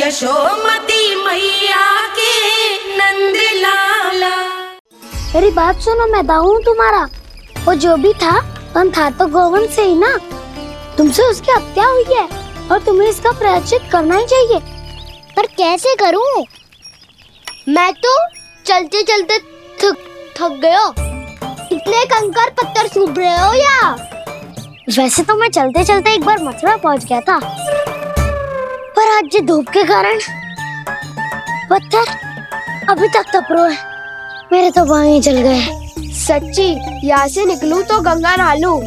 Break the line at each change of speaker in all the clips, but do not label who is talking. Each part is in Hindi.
यशोमती मैया के नंद लाला।
मेरी बात सुनो, मैं दाऊ हूँ तुम्हारा। वो जो भी था था तो गोवंश से ही ना। तुमसे उसकी हत्या हुई है और तुम्हें इसका प्रायश्चित करना ही चाहिए। पर कैसे करूँ? मैं तो चलते चलते थक गया। इतने कंकर पत्थर सूख रहे हो या? वैसे तो मैं चलते चलते एक बार मथुरा पहुंच गया था, पर आज ये धूप के कारण पत्थर अभी तक तप रहे हैं। मेरे तो बाएं ही जल गए।
सच्ची, यहाँ से निकलूं तो गंगा नहा लूं।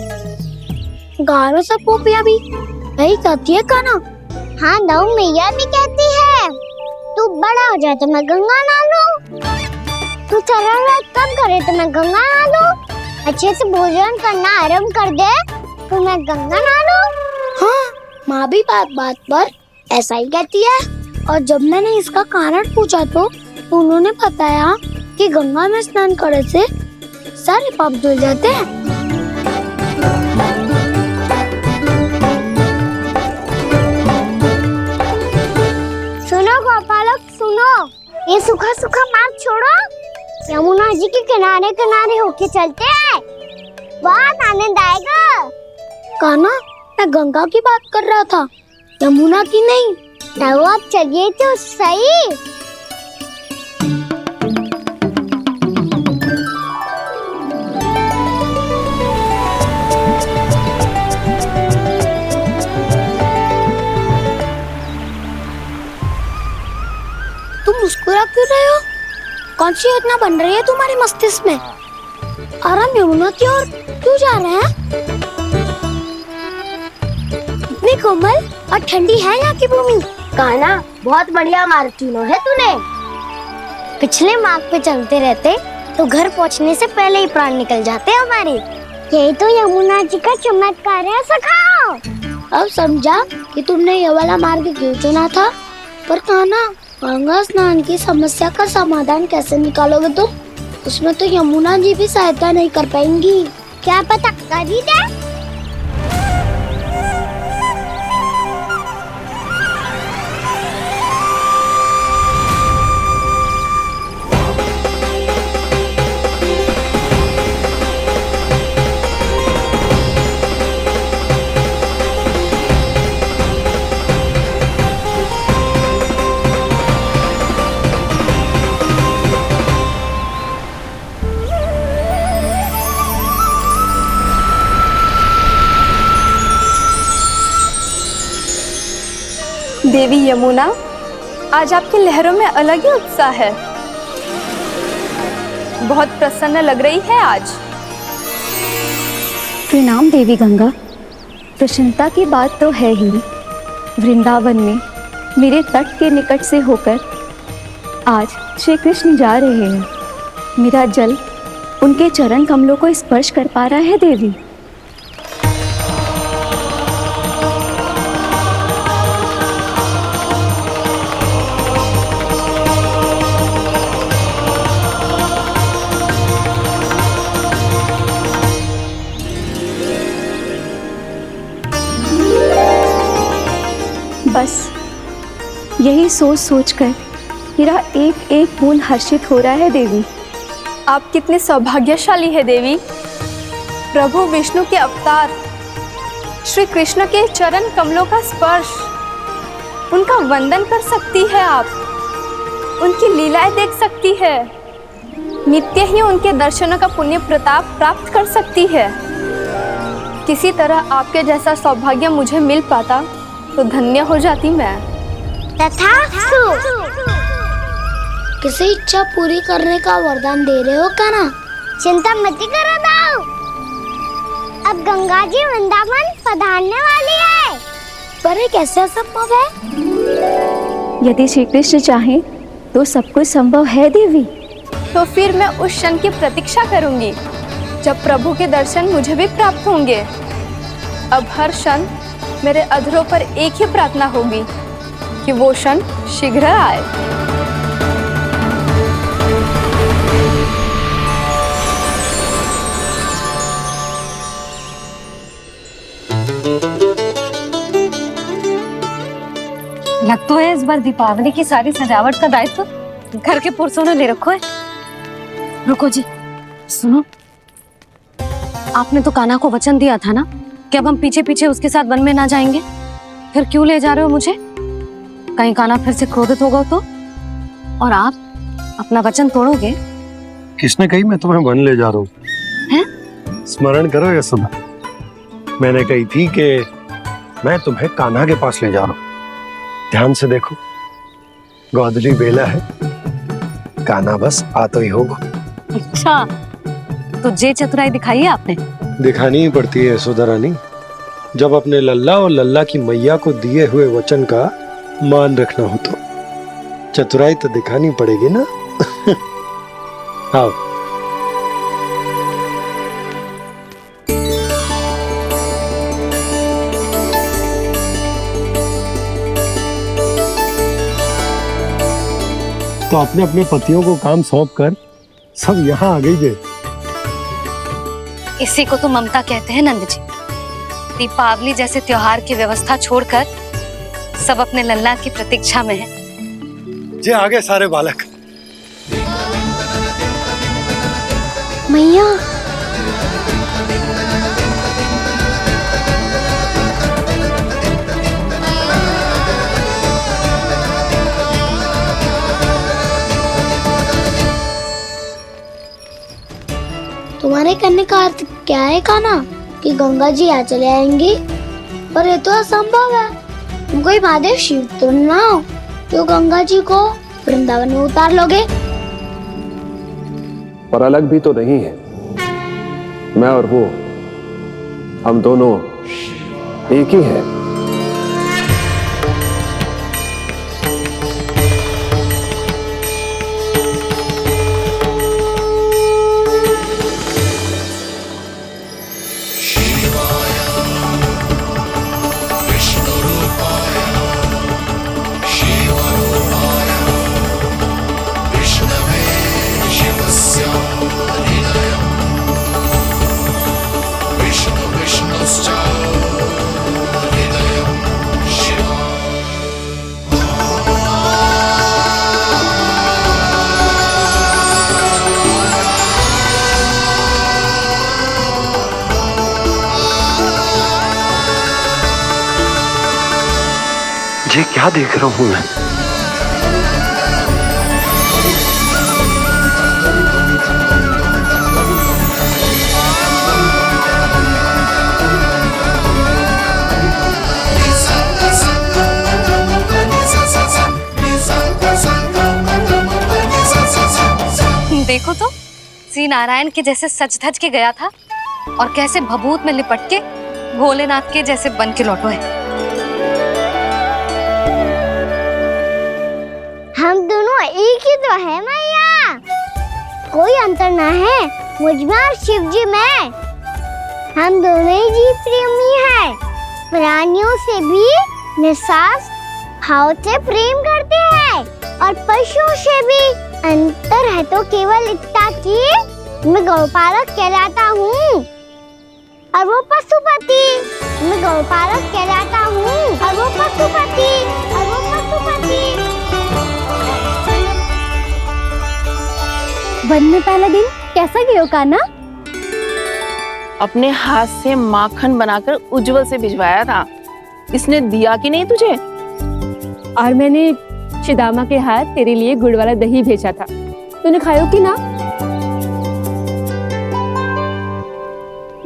गारो सब पोपिया भी यही कहती है काना। हाँ दाऊ मैया भी कहती है, तू बड़ा हो जाए तो मैं गंगा नहा लूं, तू शरारत कम करे तो मैं गंगा नहा लूं, अच्छे से भोजन करना आरंभ कर दे तो मैं गंगा नहा लूं। हाँ, माँ भी बात बात पर ऐसा ही कहती है। और जब मैंने इसका कारण पूछा तो उन्होंने बताया कि गंगा में स्नान करने से सारे पाप धुल जाते हैं। सुनो गोपालक सुनो, ये सूखा सूखा मार्ग छोड़ो, यमुना जी के किनारे किनारे होके चलते हैं, बहुत आनंद आएगा। कान्हा, मैं गंगा की बात कर रहा था, यमुना की नहीं। तो आप चलिए तो सही। तुम मुस्कुरा क्यों रहे हो? कौन सी योजना बन रही है तुम्हारे मस्तिष्क में? और हम यमुना की ओर क्यों जा रहे हैं? इतनी कोमल और ठंडी है यहाँ की भूमि।
कान्हा, बहुत बढ़िया मार्ग चुना है तूने।
पिछले मार्ग पे चलते रहते तो घर पहुँचने से पहले ही प्राण निकल जाते हमारे। यही तो यमुना जी का चमत्कार है सखा। अब समझा कि तुमने ये वाला मार्ग क्यों चुना था। पर कान्हा, गंगा स्नान की समस्या का समाधान कैसे निकालोगे तुम? उसमें तो यमुना जी भी सहायता नहीं कर पाएंगी। क्या पता कर ही दे।
देवी यमुना, आज आपकी लहरों में अलग ही उत्साह है। बहुत प्रसन्न लग रही है आज।
प्रणाम देवी गंगा। प्रसन्नता की बात तो है ही। वृंदावन में मेरे तट के निकट से होकर आज श्री कृष्ण जा रहे हैं। मेरा जल उनके चरण कमलों को स्पर्श कर पा रहा है देवी। बस यही सोच सोचकर मेरा एक एक बूंद हर्षित हो रहा है देवी।
आप कितने सौभाग्यशाली है देवी। प्रभु विष्णु के अवतार श्री कृष्ण के चरण कमलों का स्पर्श, उनका वंदन कर सकती है आप, उनकी लीलाएं देख सकती है, नित्य ही उनके दर्शनों का पुण्य प्रताप प्राप्त कर सकती है। किसी तरह आपके जैसा सौभाग्य मुझे मिल पाता तो धन्य हो जाती मैं।
तथास्तु। किसी इच्छा पूरी करने का वरदान दे रहे हो कान्हा? चिंता मत करो दाऊ, अब गंगा जी वृंदावन पधारने वाली है। पर ये कैसे संभव है?
यदि श्री कृष्ण चाहे तो सब कुछ संभव है देवी।
तो फिर मैं उस क्षण की प्रतीक्षा करूंगी जब प्रभु के दर्शन मुझे भी प्राप्त होंगे। अब हर क्षण मेरे अधरों पर एक ही प्रार्थना होगी कि वो क्षण शीघ्र आए।
लग तो है इस बार दीपावली की सारी सजावट का दायित्व घर के पुरुषों ने ले रखो है। रुको जी, सुनो, आपने तो कान्हा को वचन दिया था ना कि अब हम पीछे पीछे उसके साथ वन में ना जाएंगे, फिर क्यों ले जा रहे हो मुझे? कहीं कान्हा फिर से क्रोधित होगा तो? और आप अपना वचन तोड़ोगे?
किसने कही मैं तुम्हें वन ले जा रहा हूँ? स्मरण करो यशोदा, मैंने कही थी कि मैं तुम्हें कान्हा के पास ले जा रहा हूँ। ध्यान से देखो, गोदली बेला है, कान्हा बस आ तो ही होगा।
अच्छा, तो जे चतुराई दिखाई है आपने?
दिखानी ही पड़ती है यशोदा रानी, जब अपने लल्ला और लल्ला की मैया को दिए हुए वचन का मान रखना हो तो चतुराई तो दिखानी पड़ेगी ना। आओ। तो अपने अपने पतियों को काम सौंप कर सब यहाँ आ गई है।
इसी को तो ममता कहते हैं नंद जी। दीपावली जैसे त्योहार की व्यवस्था छोड़कर सब अपने लल्ला की प्रतीक्षा में हैं।
जे आ गए सारे बालक।
मैया, तुम्हारे कहने का अर्थ क्या है कान्हा? कि गंगा जी यहाँ चले आएंगे? पर ये तो असंभव है। तुम कोई महादेव शिव तो ना हो तो गंगा जी को वृंदावन में उतार लोगे?
पर अलग भी तो नहीं है। मैं और वो, हम दोनों एक ही हैं।
ये क्या देख रहा हूं मैं?
देखो तो, श्री नारायण के जैसे सज धज के गया था और कैसे भभूत में लिपट के भोलेनाथ के जैसे बन के लौटो है।
हम दोनों एक ही तो है मैया, कोई अंतर ना है मुझ में और शिव जी में। हम दोनों ही जीव प्रेमी हैं, प्राणियों से भी निस्सास भाव से प्रेम करते हैं और पशुओं से भी। अंतर है तो केवल इतना कि मैं गौपालक कहलाता हूँ और वो पशुपति। मैं गौपालक कहलाता हूँ और वो पशुपति, और वो पशुपति। वन में पहला दिन कैसा गया कान्हा?
अपने हाथ से माखन बनाकर उज्जवल से भिजवाया था। इसने दिया कि नहीं तुझे?
और मैंने शिदामा के हाथ तेरे लिए गुड़ वाला दही भेजा था, तूने खायो कि ना?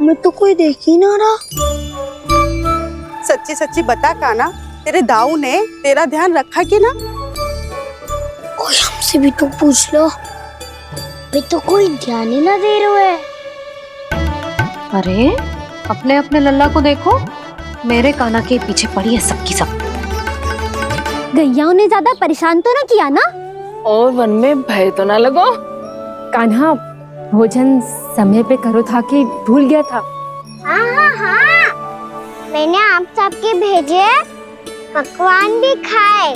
मैं तो कोई देख ही ना रहा।
सच्ची सच्ची बता कान्हा, तेरे दाऊ ने तेरा ध्यान रखा कि ना?
कोई हमसे भी तो पूछ लो, वे तो कोई ध्यान ही ना दे रहे हैं।
अरे अपने अपने लल्ला को देखो, मेरे कान्हा के पीछे पड़ी है सबकी सब।
गैयाओं ने ज्यादा परेशान तो ना किया ना?
और वन में भय तो ना लगो?
कान्हा भोजन समय पे करो था कि भूल गया था?
हाँ, मैंने आप सबके भेजे पकवान भी खाए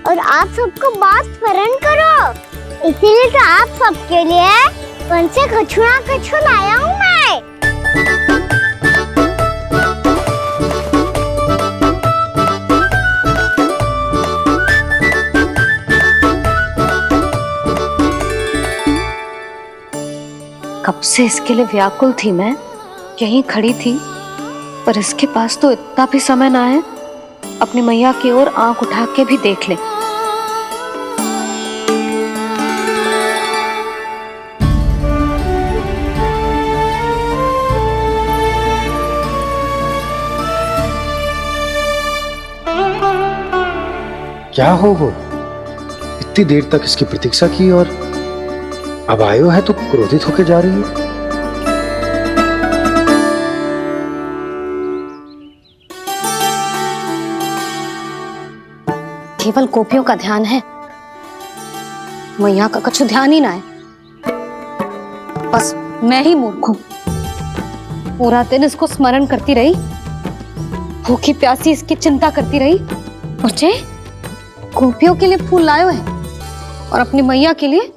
और आप सबको बात स्मरण करो, इसीलिए तो आप सबके लिए वन से कछु ना कछु लाया हूँ मैं।
कब से इसके लिए व्याकुल थी मैं, यहीं खड़ी थी, पर इसके पास तो इतना भी समय ना है अपनी मैया की ओर आंख उठा के भी देख ले।
क्या हो वो? इतनी देर तक इसकी प्रतीक्षा की और अब आयो है तो क्रोधित होकर जा रही है।
केवल गोपियों का ध्यान है, मैया का कुछ ध्यान ही ना है। बस मैं ही मूर्ख हूं, पूरा दिन इसको स्मरण करती रही, भूखी प्यासी इसकी चिंता करती रही, और जे गोपियों के लिए फूल लायो है और अपनी मैया के लिए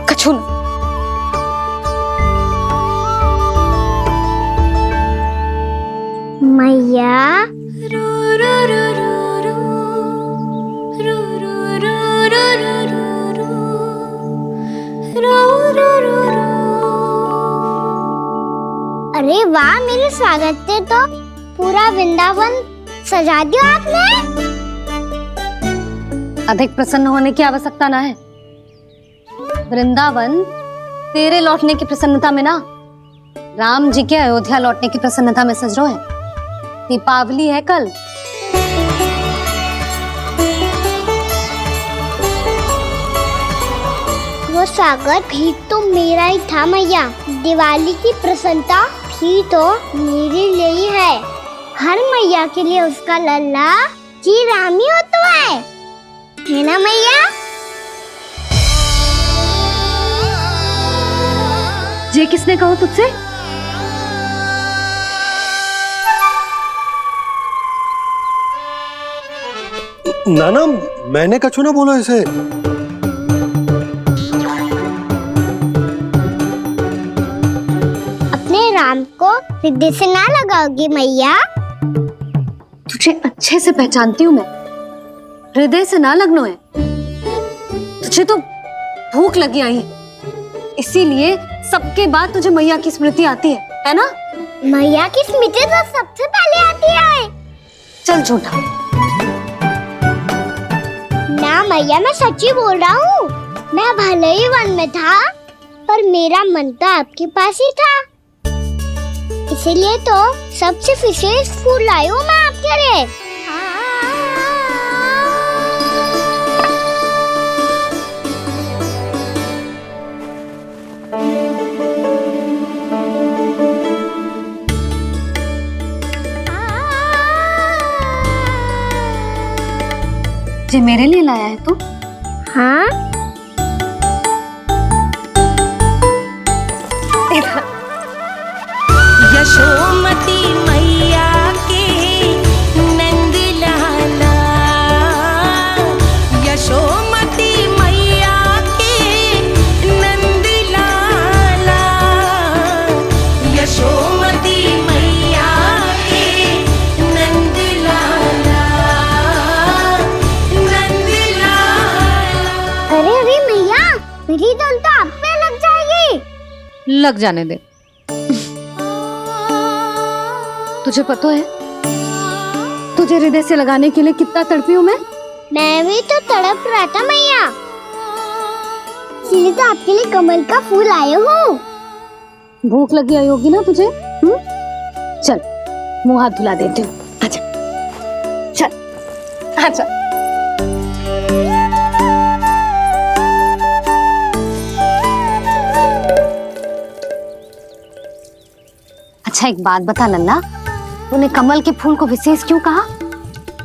कछु न।
मैया अरे वाह, मेरे स्वागत से तो पूरा वृंदावन सजा दिया आपने।
अधिक प्रसन्न होने की आवश्यकता ना है। वृंदावन तेरे लौटने की प्रसन्नता में ना, राम जी के अयोध्या लौटने की प्रसन्नता में सज रहे हैं। दीपावली है कल।
वो स्वागत भी तो मेरा ही था मैया। दिवाली की प्रसन्नता भी तो मेरे लिए ही है। हर मैया के लिए उसका लल्ला जी राम ही होता है ना मैया?
ये किसने कहा तुझसे?
नाना, मैंने कछु ना बोला इसे।
अपने राम को हृदय से ना लगाओगी मैया?
तुझे अच्छे से पहचानती हूँ मैं, हृदय से ना लगनो है। तुझे तो भूख लगी आई है, इसीलिए सबके बाद तुझे मैया की स्मृति आती है ना?
मैया की स्मृति तो सबसे पहले आती है।
चल झूठा।
ना मैया, मैं सच्ची बोल रहा हूँ। मैं भले ही वन में था, पर मेरा मन तो आपके पास ही था। इसीलिए तो सबसे विशेष फूल लाई हूँ मैं आपके लिए।
ये मेरे लिए लाया है तू?
हाँ,
यशोमती मैया के नंद लाला, यशोमती मैया के नंद लाला, यशोमती मैया के नंद लाला, नंद लाला।
अरे अरे मैया, मेरी धुन तो आप पे लग जाएगी।
लग जाने दे। तुझे पता है तुझे हृदय से लगाने के लिए कितना तड़पी हूँ
मैं भी तो तड़प रहा था मैया, इसलिए तो आपके लिए कमल का फूल आया हूँ।
भूख लगी आई होगी ना तुझे? चल मुंह हाथ धुला देती हूँ। आजा, चल आजा। अच्छा एक बात बता नन्ना, तूने कमल के फूल को विशेष क्यों कहा?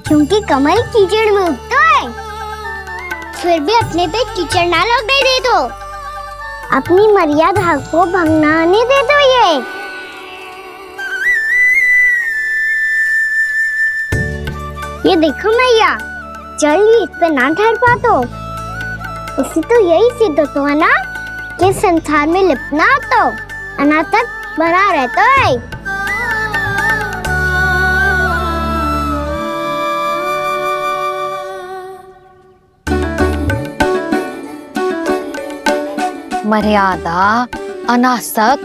क्योंकि कमल कीचड़ में उगता है, फिर भी अपने पे कीचड़ ना लगने दे दो। अपनी मर्यादा को भंग ना आने दे दो। ये देखो मैया, जल भी इस पे ना ठहर पा तो उससे तो यही सिद्ध होता है ना कि संसार में लिपना तो अनाथ तक बना रहता है।
मर्यादा
अनासक,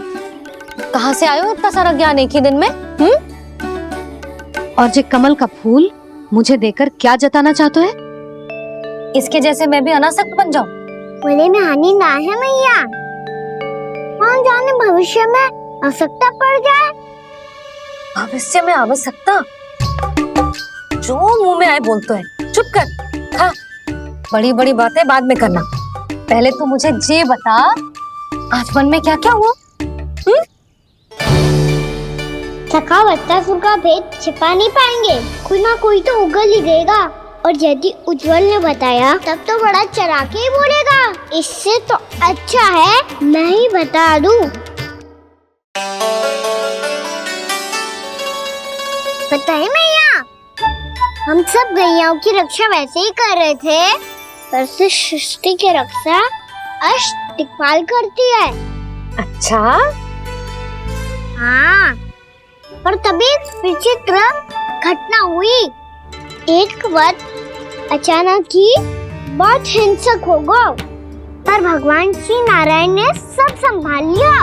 कहाँ से आयो इतना सारा ज्ञान एक ही दिन में? और जे कमल का फूल मुझे देकर क्या जताना चाहते है? इसके जैसे मैं भी अनासक्त बन जाऊं?
बोले में हानि ना है मैया, कौन जाने भविष्य में आवश्यकता पड़ जाए।
भविष्य में आवश्यकता? जो मुंह में आए बोलते है, चुप कर। हाँ, बड़ी बड़ी बातें बाद में करना, पहले तू मुझे ये बता आज मन में क्या क्या हुआ?
सखा बत्तासुर का भेद छिपा नहीं पाएंगे, कोई ना कोई तो उगल ही गएगा। और यदि उज्जवल ने बताया तब तो बड़ा चढ़ा के ही बोलेगा, इससे तो अच्छा है मैं ही बता दूं। पता है मैया, हम सब गैयाओं की रक्षा वैसे ही कर रहे थे, पर से सृष्टि की रक्षा अष्ट दिक्पाल करती है।
अच्छा?
हाँ, पर तभी विचित्र घटना हुई। एक वक्त अचानक ही बहुत हिंसक हो गया, पर भगवान श्री नारायण ने सब संभाल लिया।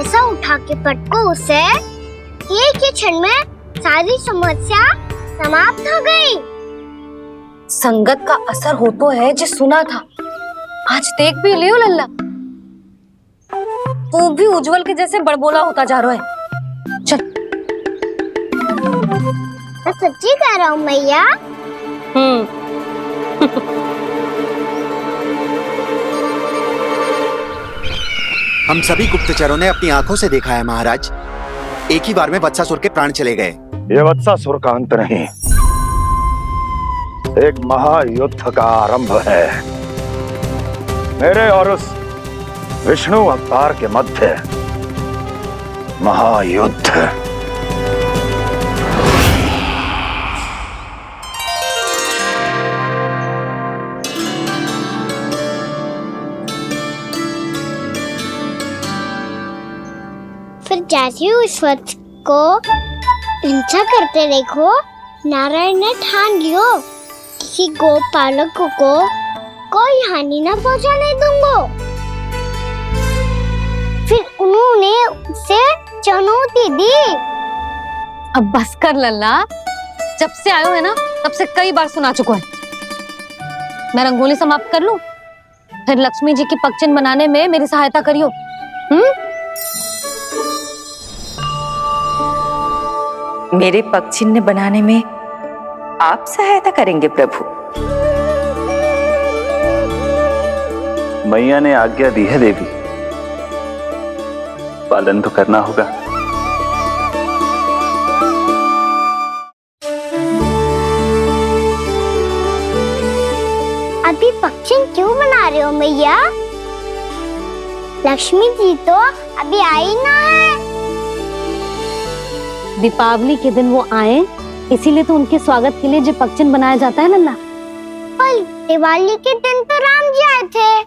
ऐसा उठा के पटको उसे, एक ही क्षण में सारी समस्या समाप्त हो गई।
संगत का असर हो तो है, जो सुना था आज देख भी लियो लल्ला, तू भी उज्जवल के जैसे बड़बोला होता जा रहा है। चल।
मैं सच्ची कह रहा हूँ मैया।
हम सभी गुप्तचरों ने अपनी आंखों से देखा है महाराज, एक ही बार में वत्सासुर के प्राण चले गए।
ये वत्सासुर का अंत नहीं, एक महायुद्ध का आरंभ है। मेरे और उस विष्णु अवतार के मध्य महायुद्ध।
फिर जैसे ही उस वक्त को हिंसा करते देखो, नारायण ने ठान लियो किसी गोपालक को कोई हानि न पहुंचाने दूंगा। फिर उन्होंने उसे चुनौती दी।
अब बस कर लल्ला, जब से आयो है ना तब से कई बार सुना चुका है। मैं रंगोली समाप्त कर लूं, फिर लक्ष्मी जी की पगचिन बनाने में मेरी सहायता करियो।
मेरे पगचिन्ह बनाने में आप सहायता करेंगे प्रभु?
मैया ने आज्ञा दी है देवी, पालन तो करना होगा।
अभी पगचिन क्यों बना रहे हो मैया? लक्ष्मी जी तो अभी आई ना है।
दीपावली के दिन वो आए, इसीलिए तो उनके स्वागत के लिए जो पगचिन बनाया जाता है लल्ला।
पर दिवाली के दिन तो राम जी आए थे,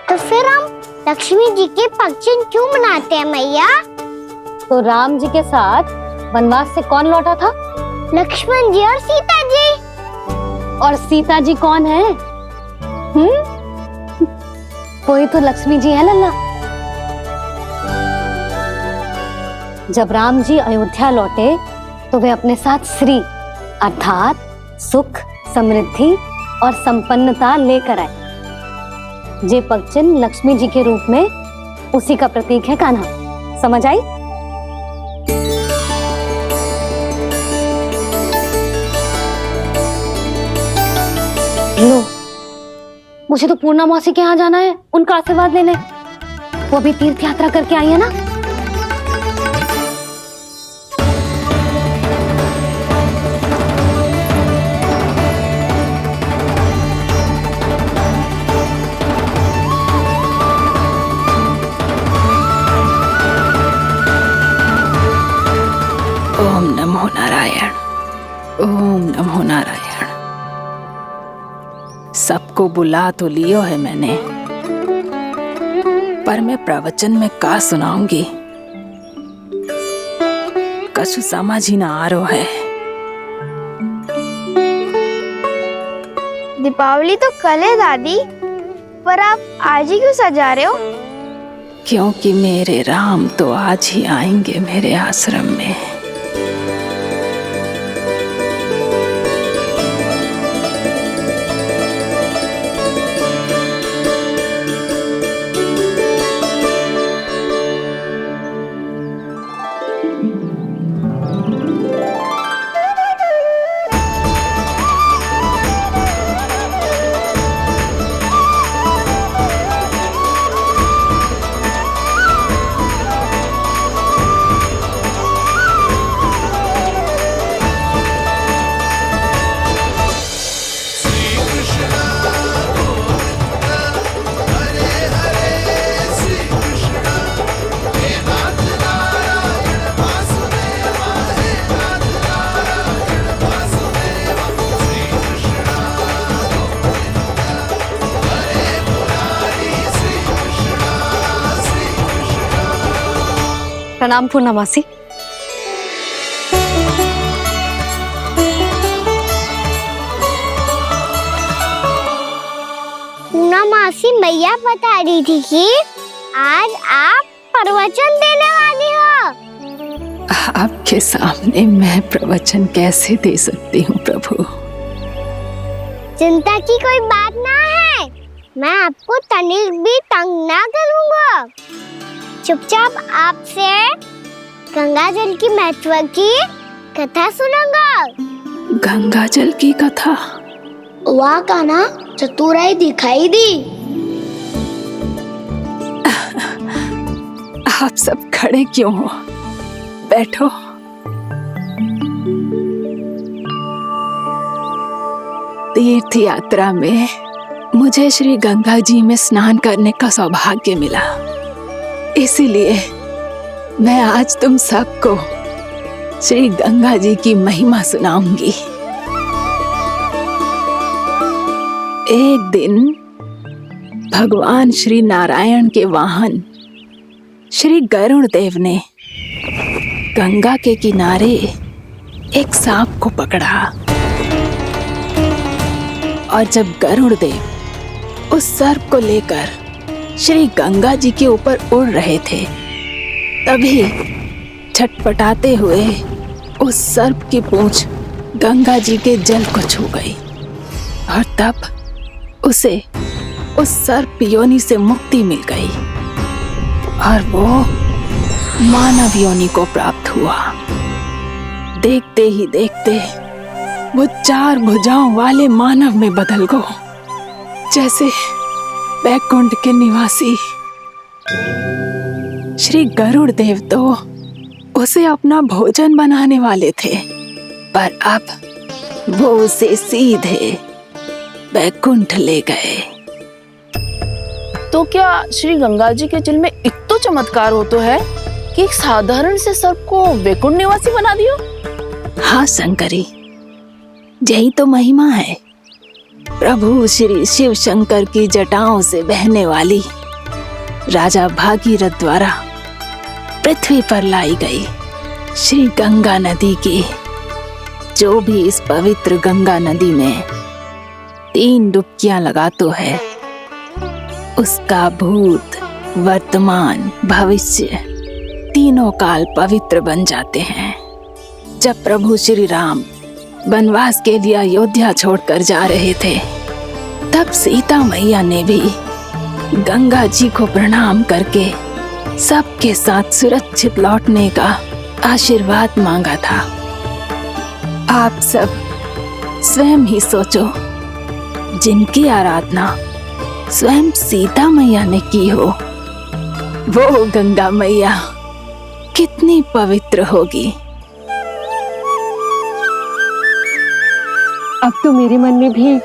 तो फिर हम लक्ष्मी जी के पगचिन क्यों मनाते हैं मैया?
तो राम जी के साथ वनवास से कौन लौटा था?
लक्ष्मण जी और सीता जी।
और सीता जी कौन है? कोई तो लक्ष्मी जी है लल्ला। जब राम जी अयोध्या लौटे तो वे अपने साथ श्री अर्थात सुख, समृद्धि और संपन्नता लेकर आए। जे पगचिन लक्ष्मी जी के रूप में उसी का प्रतीक है कान्हा। समझ आई? लो, मुझे तो पूर्णा मौसी के यहाँ जाना है, उनका आशीर्वाद लेने। वो भी तीर्थ यात्रा करके आई है ना।
ओम नमो नारायण, ओम नमो नारायण। सबको बुला तो लियो है मैंने, पर मैं प्रवचन में का सुनाऊंगी, कछु समझ ही ना आ रहा है।
दीपावली तो कल है दादी, पर आप आज ही क्यों सजा रहे हो?
क्योंकि मेरे राम तो आज ही आएंगे मेरे आश्रम में।
प्रणाम पूर्णमासी।
पूर्णमासी मैया बता रही थी कि आज आप प्रवचन देने वाली हो।
आपके सामने मैं प्रवचन कैसे दे सकती हूँ प्रभु?
चिंता की कोई बात ना है, मैं आपको तनिक भी तंग ना करूँगा। चुपचाप आपसे गंगा जल की महत्व की कथा सुनूंगा।
गंगा जल की कथा?
वाह कान्हा, चतुराई दिखाई दी।
आप सब खड़े क्यों हो? बैठो। तीर्थ यात्रा में मुझे श्री गंगा जी में स्नान करने का सौभाग्य मिला, इसीलिए मैं आज तुम सबको श्री गंगा जी की महिमा सुनाऊंगी। एक दिन भगवान श्री नारायण के वाहन श्री गरुड़ देव ने गंगा के किनारे एक सांप को पकड़ा, और जब गरुड़ देव उस सर्प को लेकर श्री गंगा जी के ऊपर उड़ रहे थे, तभी छटपटाते हुए उस सर्प की पूंछ गंगा जी के जल को छू गई, और तब उसे उस सर्प योनि से मुक्ति मिल गई और वो मानव योनि को प्राप्त हुआ। देखते ही देखते वो 4 भुजाओं वाले मानव में बदल गया, जैसे बैकुंठ के निवासी। श्री गरुड़ देव तो उसे अपना भोजन बनाने वाले थे, पर अब वो उसे सीधे बैकुंठ ले गए।
तो क्या श्री गंगा जी के जल में इतना चमत्कार हो तो है कि एक साधारण से सर्प को वैकुंठ निवासी बना दियो?
हाँ शंकरी, यही तो महिमा है। प्रभु श्री शिव शंकर की जटाओं से बहने वाली राजा भागीरथ द्वारा पृथ्वी पर लाई गई श्री गंगा नदी की, जो भी इस पवित्र गंगा नदी में 3 डुबकियां लगातो है, उसका भूत, वर्तमान, भविष्य तीनों काल पवित्र बन जाते हैं। जब प्रभु श्री राम वनवास के लिए अयोध्या छोड़कर जा रहे थे, तब सीता मैया ने भी गंगा जी को प्रणाम करके सबके साथ सुरक्षित लौटने का आशीर्वाद मांगा था। आप सब स्वयं ही सोचो, जिनकी आराधना स्वयं सीता मैया ने की हो, वो गंगा मैया कितनी पवित्र होगी।
अब तो मेरे मन में भी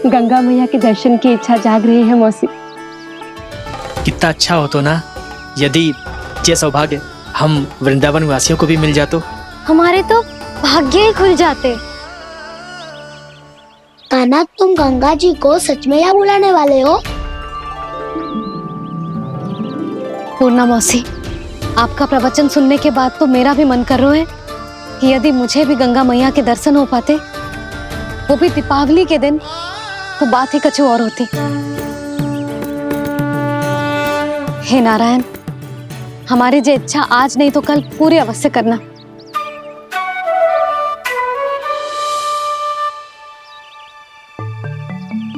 गंगा मैया के दर्शन की इच्छा जाग रही है मौसी।
कितना अच्छा हो तो ना यदि ये सौभाग्य हम वृंदावन वासियों को भी मिल जातो।
हमारे तो भाग्य ही खुल जाते। कान्हा, तुम गंगा जी को सच में यहाँ बुलाने वाले हो?
पूर्णा मौसी, आपका प्रवचन सुनने के बाद तो मेरा भी मन कर रहा है कि यदि मुझे भी गंगा मैया के दर्शन हो पाते, वो भी दीपावली के दिन, तो बात ही कुछ और होती। हे नारायण, हमारी जो इच्छा आज नहीं तो कल पूरी अवश्य करना।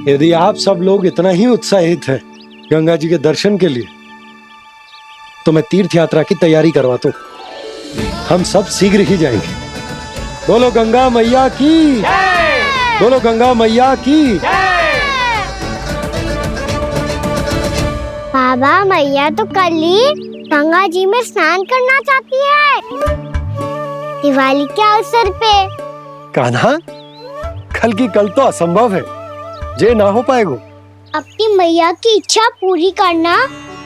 यदि आप सब लोग इतना ही उत्साहित हैं गंगा जी के दर्शन के लिए, तो मैं तीर्थ यात्रा की तैयारी करवाता हूँ। हम सब शीघ्र ही जाएंगे। बोलो गंगा मैया की, बोलो गंगा मैया की।
बाबा, मैया तो कल ही गंगा जी में स्नान करना चाहती है, दिवाली के अवसर पे।
कान्हा, कल की कल तो असंभव है, जे ना हो पाएगा।
अपनी मैया की इच्छा पूरी करना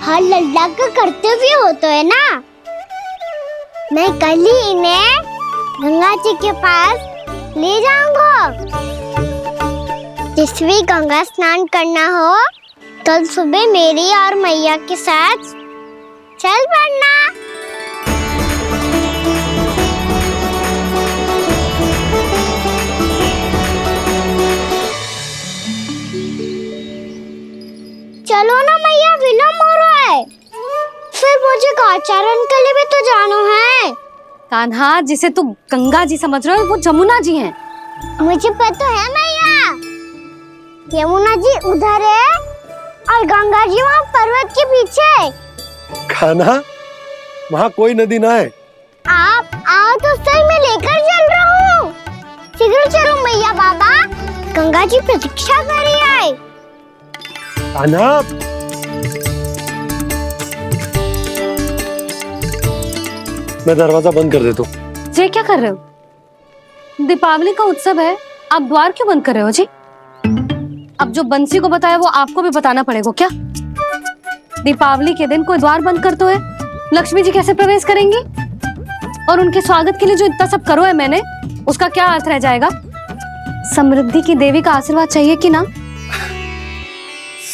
हर लल्ला का कर्तव्य होता है ना। मैं कल ही इन्हें गंगा जी के पास ले जाऊंगा। जिस भी गंगा स्नान करना हो, कल सुबह मेरी और मैया के साथ चल पड़ना। चलो ना मैया, विलम्ब हो रहा है। फिर मुझे आचरण के लिए भी तो जाना है।
कान्हा, जिसे तू गंगा जी समझ रहे हो वो जमुना जी हैं।
मुझे पता है मैया, यमुना जी उधर है और गंगा जी वहाँ पर्वत के पीछे।
कान्हा, वहाँ कोई नदी ना है।
आप आओ तो सही, मैं लेकर चल रहा हूँ। शीघ्र चलो मैया बाबा, गंगा जी प्रतीक्षा कर रही है।
कान्हा, मैं दरवाजा बंद कर देता हूँ।
जी क्या कर रहे हो? दीपावली का उत्सव है, आप द्वार क्यों बंद कर रहे हो जी? अब जो बंसी को बताया वो आपको भी बताना पड़ेगा क्या? दीपावली के दिन कोई द्वार बंद करते हुए लक्ष्मी जी कैसे प्रवेश करेंगी? और उनके स्वागत के लिए जो इतना सब करो है मैंने, उसका क्या अर्थ रह जाएगा? समृद्धि की देवी का आशीर्वाद चाहिए कि ना?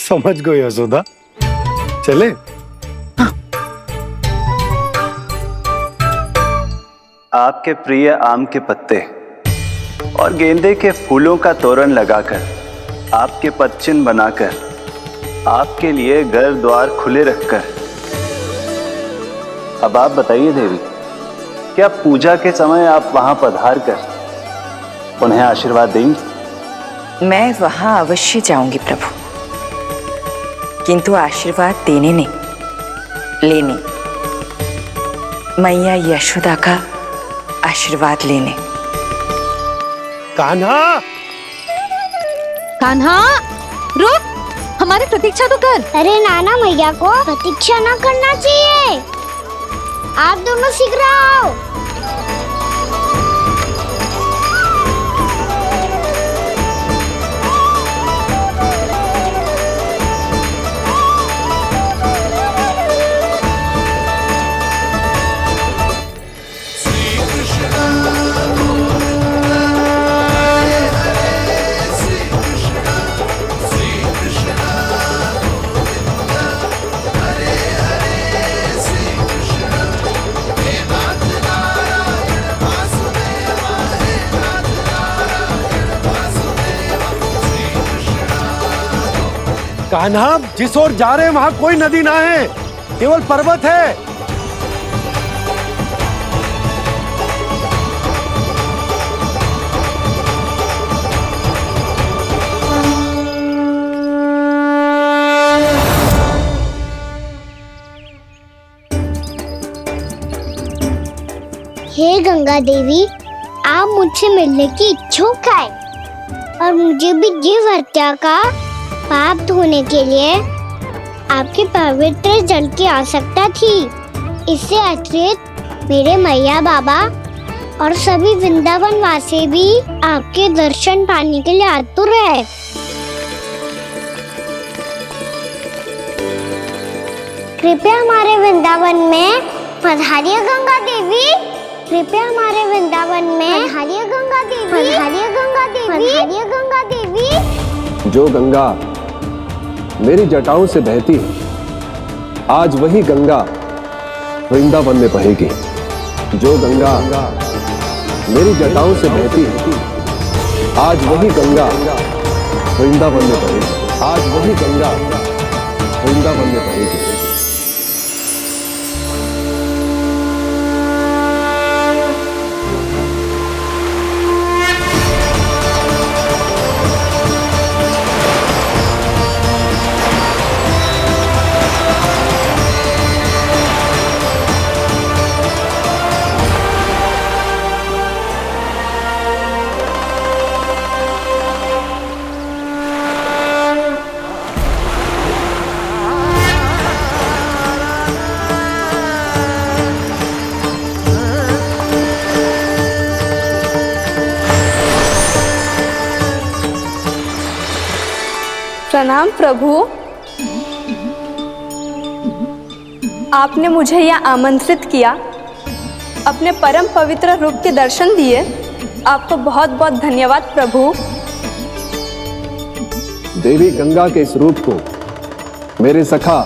समझ गई यशोदा, चले।
आपके प्रिय आम के पत्ते और गेंदे के फूलों का तोरण लगाकर, आपके पदचिन्ह बनाकर, आपके लिए घर द्वार खुले रखकर, अब आप बताइए देवी, क्या पूजा के समय आप वहां पधार कर उन्हें आशीर्वाद देंगी?
मैं वहां अवश्य जाऊंगी प्रभु, किंतु आशीर्वाद देने नहीं, लेने, मैया यशोदा का आशीर्वाद लेने।
कान्हा,
कान्हा रुक, हमारी प्रतीक्षा तो कर।
अरे नाना, मैया को प्रतीक्षा ना करना चाहिए। आप दोनों शीघ्र आओ।
कान्हा, जिस ओर जा रहे हैं वहां कोई नदी ना है, केवल पर्वत है।
हे गंगा देवी, आप मुझसे मिलने की इच्छुक है और मुझे भी जीव हत्या का पाप धोने के लिए आपके पवित्र जल की आवश्यकता थी। इससे अतिरिक्त मेरे मैया बाबा और सभी वृंदावन वासी भी आपके दर्शन पाने के लिए आतुर है। कृपया हमारे वृंदावन में पधारिए गंगा देवी, कृपया हमारे वृंदावन में पधारिए गंगा देवी, पधारिए गंगा देवी, पधारिए गंगा देवी।
जो गंगा मेरी जटाओं से बहती है, आज वही गंगा वृंदावन में बहेगी। जो गंगा मेरी जटाओं से बहती है, आज वही गंगा वृंदावन में बहेगी। आज वही गंगा वृंदावन में बहेगी।
प्रणाम प्रभु। आपने मुझे यह आमंत्रित किया, अपने परम पवित्र रूप के दर्शन दिए। आपको बहुत बहुत धन्यवाद प्रभु।
देवी गंगा के इस रूप को मेरे सखा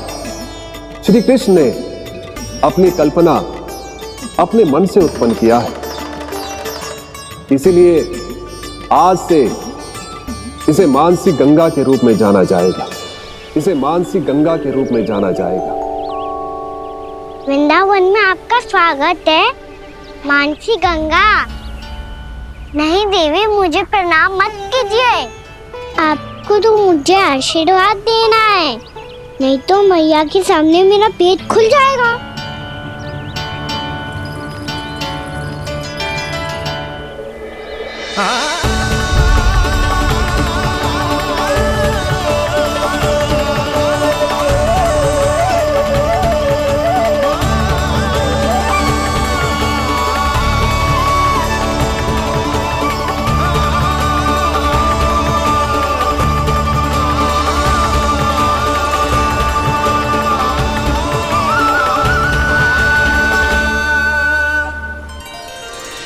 श्री कृष्ण ने अपनी कल्पना अपने मन से उत्पन्न किया है, इसीलिए आज से इसे मानसी गंगा के रूप में जाना जाएगा। इसे मानसी गंगा के रूप में जाना जाएगा।
वृंदावन में आपका स्वागत है मानसी गंगा। नहीं देवी, मुझे प्रणाम मत कीजिए। आपको तो मुझे आशीर्वाद देना है, नहीं तो मैया के सामने मेरा पेट खुल जाएगा।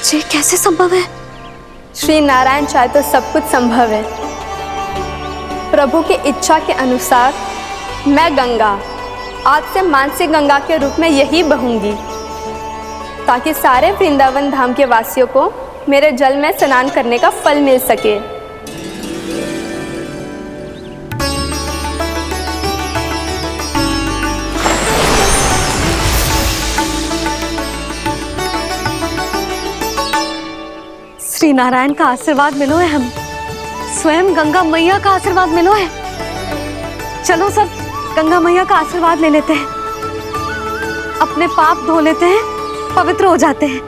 ये कैसे संभव है? श्री नारायण चाहे तो सब कुछ संभव है। प्रभु की इच्छा के अनुसार मैं गंगा आज से मानसी गंगा के रूप में यही बहूंगी, ताकि सारे वृंदावन धाम के वासियों को मेरे जल में स्नान करने का फल मिल सके। श्री नारायण का आशीर्वाद मिलो है, हम स्वयं गंगा मैया का आशीर्वाद मिलो है। चलो सब गंगा मैया का आशीर्वाद ले लेते हैं, अपने पाप धो लेते हैं, पवित्र हो जाते हैं।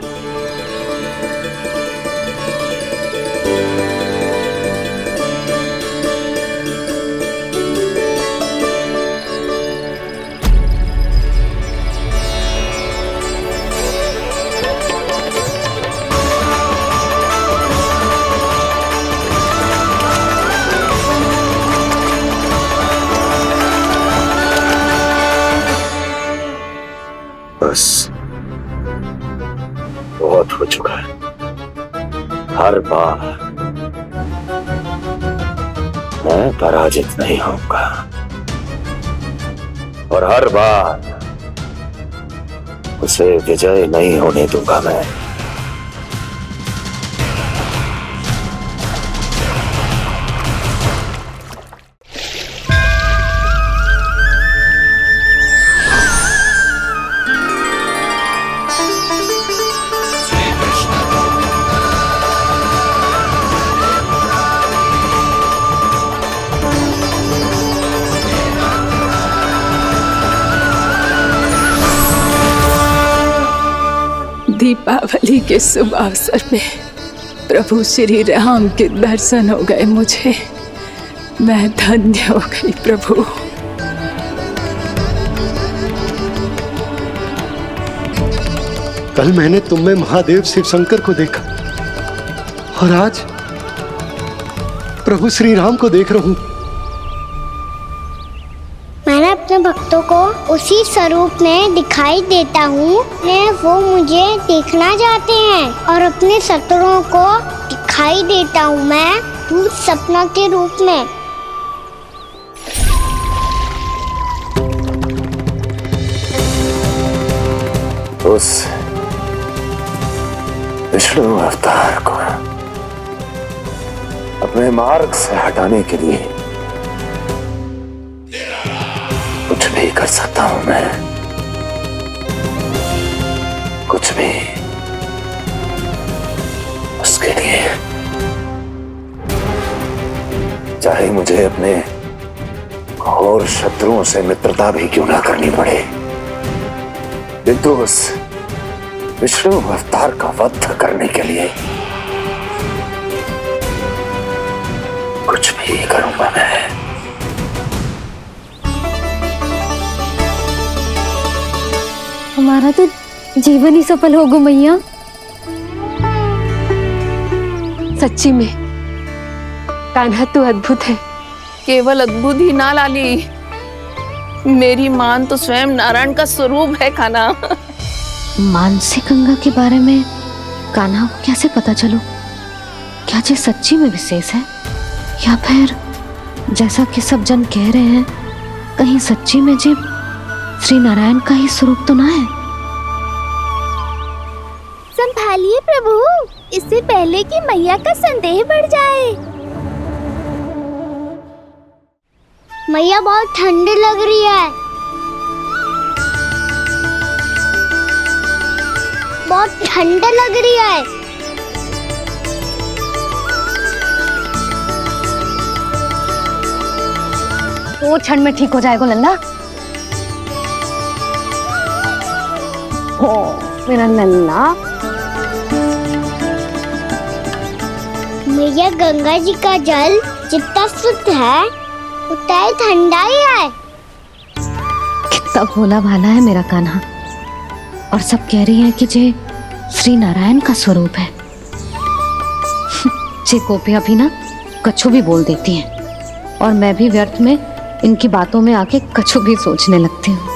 बस बहुत हो चुका है। हर बार मैं पराजित नहीं होऊंगा और हर बार उसे विजय नहीं होने दूंगा मैं।
दीपावली के शुभ अवसर में प्रभु श्री राम के दर्शन हो गए मुझे। मैं धन्य हो गई प्रभु।
कल मैंने तुम में महादेव शिव शंकर को देखा और आज प्रभु श्री राम को देख रहा हूं।
मैंने अपने भक्तों को उसी स्वरूप में दिखाई देता हूँ, वो मुझे देखना चाहते हैं और अपने शत्रुओं को दिखाई देता हूँ मैं भूत सपना के रूप में।
उस विष्णु अवतार को अपने मार्ग से हटाने के लिए कुछ भी कर सकता हूं मैं, कुछ भी। उसके लिए चाहे मुझे अपने घोर शत्रुओं से मित्रता भी क्यों ना करनी पड़े, किंतु उस विष्णु अवतार का वध करने के लिए कुछ भी करूंगा मैं।
हमारा तो जीवन ही सफल होगा मैया।
सच्ची में कान्हा तू अद्भुत है।
केवल अद्भुत ही ना लाली, मेरी मान तो स्वयं नारायण का स्वरूप है कान्हा।
मानसी गंगा के बारे में कान्हा को कैसे पता चलो? क्या ये सच्ची में विशेष है, या फिर जैसा कि सब जन कह रहे हैं, कहीं सच्ची में जी श्री नारायण का ही स्वरूप तो ना है?
संभालिए प्रभु, इससे पहले कि मैया का संदेह बढ़ जाए। मैया बहुत ठंडी लग रही है, बहुत ठंडा लग रही है।
वो क्षण में ठीक हो जाएगा लल्ला।
ओ मेरा लल्ला। मैया गंगा जी का जल जितना शुद्ध है उतना ही ठंडा ही है।
कितना भोला भाला है मेरा कान्हा, और सब कह रही हैं कि ये श्री नारायण का स्वरूप है। ये गोपियां भी ना कछु भी बोल देती हैं, और मैं भी व्यर्थ में इनकी बातों में आके कछु भी सोचने लगती हूँ।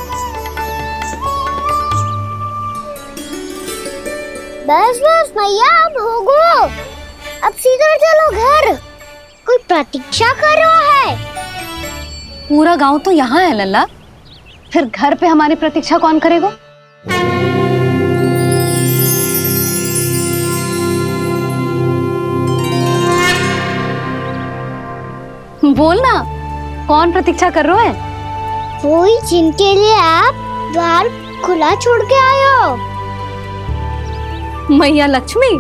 बस बस मैया, अब हो गो, अब सीधा चलो घर, कोई प्रतीक्षा कर रहा है।
पूरा गांव तो यहाँ है लल्ला, फिर घर पे हमारी प्रतीक्षा कौन करेगा? बोल ना, कौन प्रतीक्षा कर रहे हैं?
वही जिनके लिए आप द्वार खुला छोड़ के आए हो।
मैया लक्ष्मी।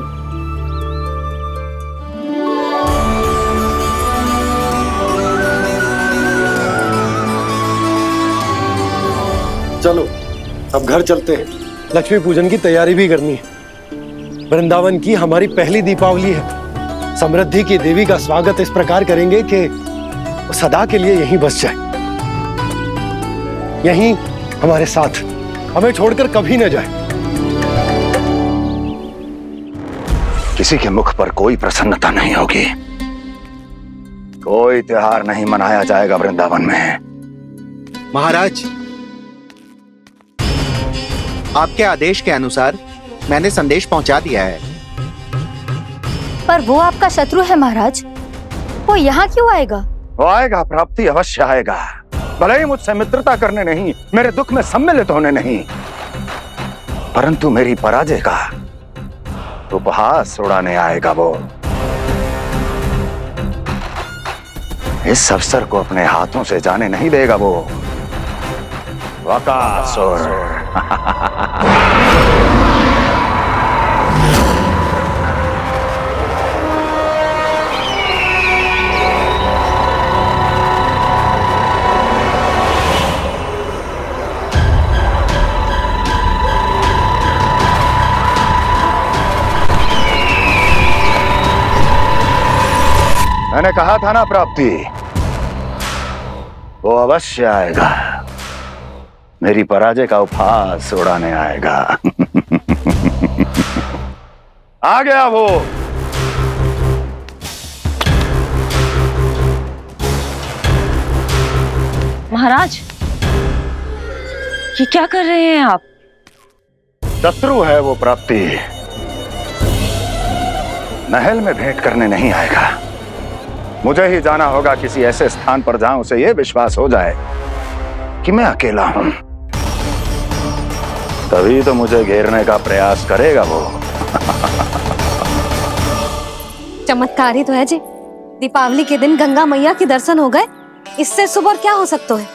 चलो अब घर चलते हैं, लक्ष्मी पूजन की तैयारी भी करनी है। वृंदावन की हमारी पहली दीपावली है। समृद्धि की देवी का स्वागत इस प्रकार करेंगे कि वो सदा के लिए यहीं बस जाए, यहीं हमारे साथ, हमें छोड़कर कभी न जाए।
किसी के मुख पर कोई प्रसन्नता नहीं होगी, कोई त्योहार नहीं मनाया जाएगा वृंदावन में।
महाराज, आपके आदेश के अनुसार मैंने संदेश पहुंचा दिया है।
पर वो आपका शत्रु है महाराज, वो यहाँ क्यों आएगा?
वो आएगा, प्राप्ति अवश्य आएगा। भले ही मुझसे मित्रता करने नहीं, मेरे दुख में सम्मिलित होने नहीं, परंतु मेरी पराजय का उपहास उड़ाने आएगा वो। इस अवसर को अपने हाथों से जाने नहीं देगा वो। वकासुर। मैंने कहा था ना प्राप्ति, वो अवश्य आएगा, मेरी पराजय का उपहास उड़ाने आएगा। आ गया वो।
महाराज, ये क्या कर रहे हैं आप?
शत्रु है वो प्राप्ति, महल में भेंट करने नहीं आएगा। मुझे ही जाना होगा किसी ऐसे स्थान पर जहां उसे यह विश्वास हो जाए कि मैं अकेला हूं, तभी तो मुझे घेरने का प्रयास करेगा वो।
चमत्कारी तो है जी, दीपावली के दिन गंगा मैया के दर्शन हो गए, इससे शुभ और क्या हो सकता है?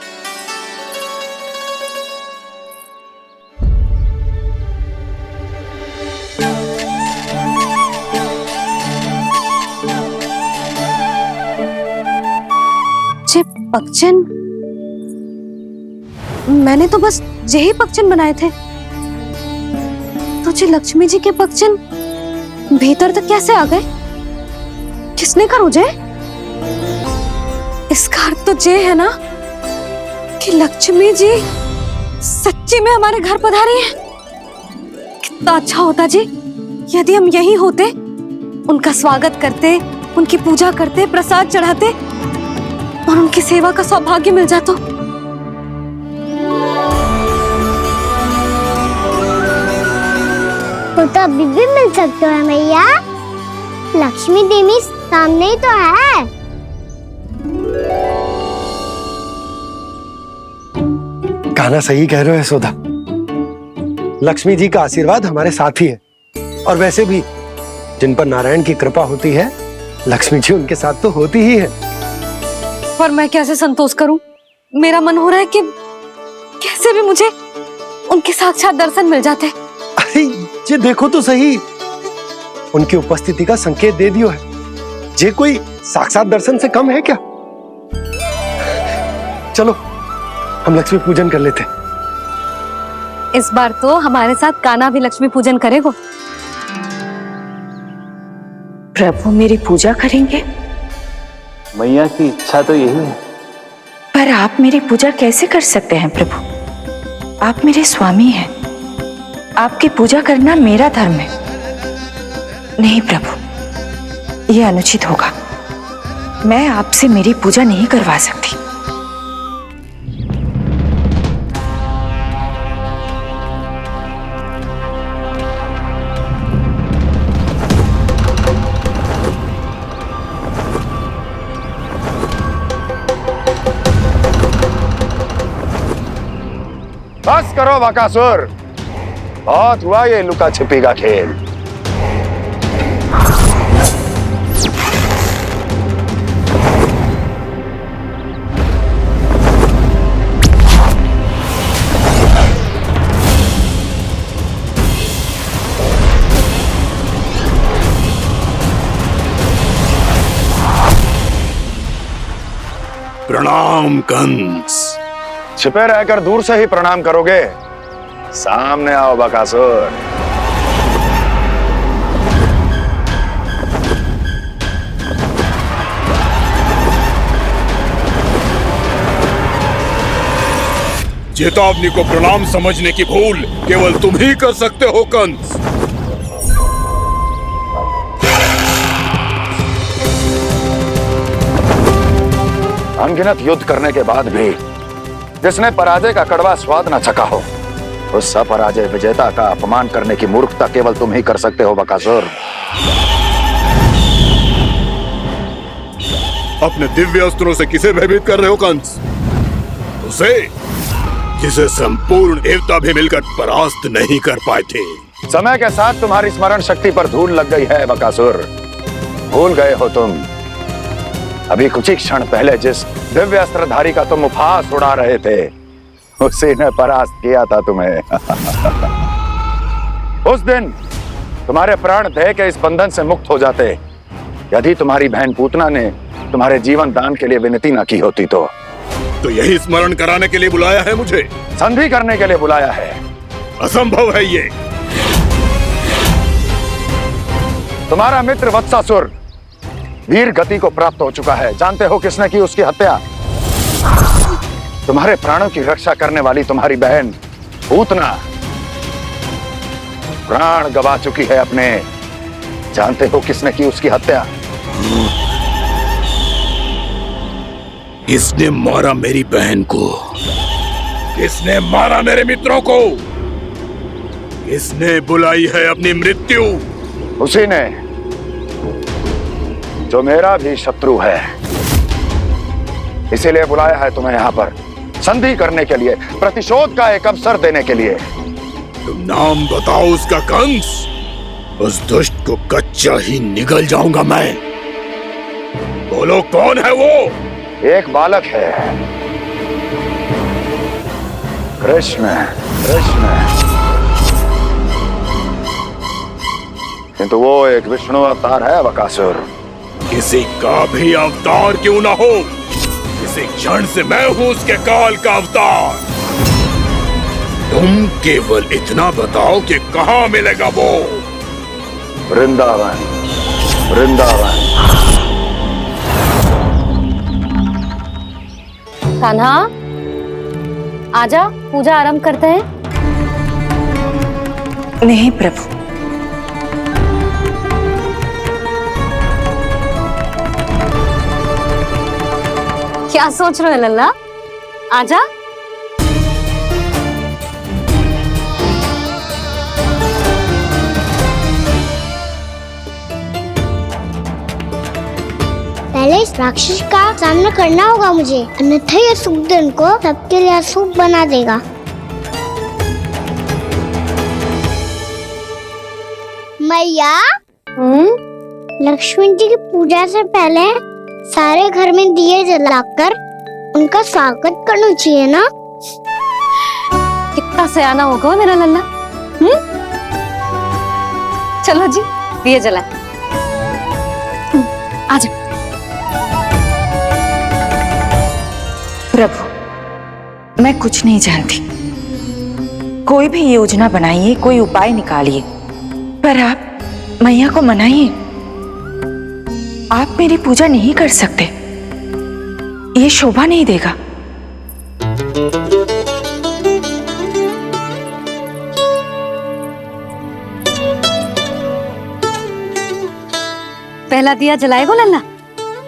पक्षन, मैंने तो बस यही पक्षन बनाए थे, तो जी लक्ष्मी जी के पक्षन भीतर तक कैसे आ गए? किसने कर मुझे? इसका अर्थ तो ये है ना कि लक्ष्मी जी सच्ची में हमारे घर पधारी हैं। कितना अच्छा होता जी यदि हम यहीं होते, उनका स्वागत करते, उनकी पूजा करते, प्रसाद चढ़ाते और उनकी सेवा का सौभाग्य मिल जाए तो।
वो तो अभी भी मिल सकते हैं मैया। लक्ष्मी देवी सामने ही तो है।
कान्हा सही कह रहे हो यशोदा। लक्ष्मी जी का आशीर्वाद हमारे साथ ही है, और वैसे भी जिन पर नारायण की कृपा होती है, लक्ष्मी जी उनके साथ तो होती ही है।
पर मैं कैसे संतोष करूं? मेरा मन हो रहा है कि कैसे भी मुझे उनके साक्षात दर्शन मिल जाते।
अरे ये देखो तो सही, उनकी उपस्थिति का संकेत दे दियो है। ये कोई साक्षात दर्शन से कम है क्या? चलो हम लक्ष्मी पूजन कर लेते।
इस बार तो हमारे साथ कान्हा भी लक्ष्मी पूजन करेगा।
प्रभु मेरी पूजा करेंगे?
मैया की इच्छा तो यही है।
पर आप मेरी पूजा कैसे कर सकते हैं प्रभु? आप मेरे स्वामी हैं। आपकी पूजा करना मेरा धर्म है। नहीं प्रभु, यह अनुचित होगा। मैं आपसे मेरी पूजा नहीं करवा सकती।
बस करो बकासुर, बहुत हुआ ये लुका छिपी का खेल।
प्रणाम कंस।
छिपे रहकर दूर से ही प्रणाम करोगे? सामने आओ बकासुर।
चेतावनी को प्रणाम समझने की भूल केवल तुम ही कर सकते हो कंस।
अनगिनत युद्ध करने के बाद भी जिसने पराजय का कड़वा स्वाद न चखा हो, उस अपराजय विजेता का अपमान करने की मूर्खता केवल तुम ही कर सकते हो बकासुर।
अपने दिव्य अस्त्रों से किसे भयभीत कर रहे हो कंस? उसे जिसे संपूर्ण देवता भी मिलकर परास्त नहीं कर पाए थे।
समय के साथ तुम्हारी स्मरण शक्ति पर धूल लग गई है बकासुर। भूल गए हो तुम अभी कुछ ही क्षण पहले जिस दिव्य अस्त्रधारी का तुम उपहास उड़ा रहे थे, उसी ने परास्त किया था तुम्हें। उस दिन तुम्हारे प्राण दे के इस बंधन से मुक्त हो जाते, यदि तुम्हारी बहन पूतना ने तुम्हारे जीवन दान के लिए विनती न की होती तो।
यही स्मरण कराने के लिए बुलाया है मुझे?
संधि करने के लिए बुलाया है।
असंभव है ये।
तुम्हारा मित्र वत्सासुर वीर गति को प्राप्त हो चुका है। जानते हो किसने की उसकी हत्या? तुम्हारे प्राणों की रक्षा करने वाली तुम्हारी बहन पूतना प्राण गवा चुकी है अपने। जानते हो किसने की उसकी हत्या?
किसने मारा मेरी बहन को? किसने मारा मेरे मित्रों को? किसने बुलाई है अपनी मृत्यु?
उसी ने जो मेरा भी शत्रु है। इसीलिए बुलाया है तुम्हें यहाँ पर, संधि करने के लिए, प्रतिशोध का एक अवसर देने के लिए।
तुम नाम बताओ उसका कंस। उस दुष्ट को कच्चा ही निगल जाऊंगा मैं। बोलो कौन है वो?
एक बालक है, कृष्ण। कृष्ण, किंतु वो एक विष्णु अवतार है बकासुर।
किसी का भी अवतार क्यों ना हो, इसी क्षण से मैं हूं उसके काल का अवतार। तुम केवल इतना बताओ कि कहां मिलेगा वो?
वृंदावन। वृंदावन।
कान्हा, आजा, पूजा आरंभ करते हैं।
नहीं प्रभु,
क्या सोच रहे हो लल्ला? आजा।
पहले इस राक्षस का सामना करना होगा मुझे, अन्यथा ये सुखदन को सबके लिए अशुभ बना देगा। मैया, लक्ष्मण जी की पूजा से पहले सारे घर में दिए जलाकर उनका स्वागत करना चाहिए ना?
कितना सयाना होगा मेरा लल्ला। चलो जी, दिए जलाए। आजा।
प्रभु, मैं कुछ नहीं जानती। कोई भी योजना बनाइए, कोई उपाय निकालिए, पर आप मैया को मनाइए। आप मेरी पूजा नहीं कर सकते, ये शोभा नहीं देगा।
पहला दिया जलाएगो लल्ला?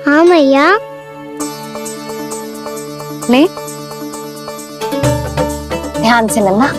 हाँ मैया।
ले, ध्यान से लल्ला।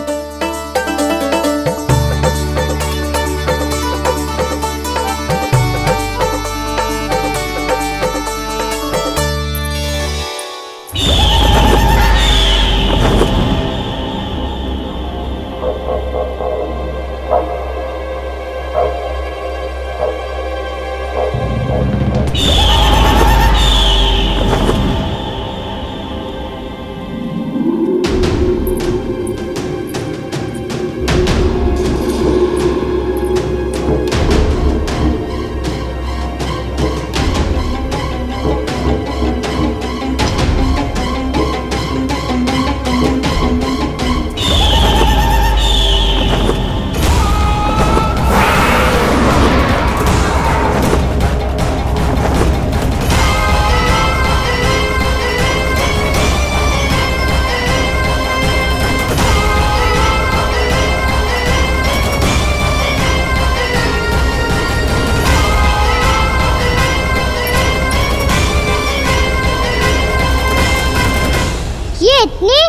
इतनी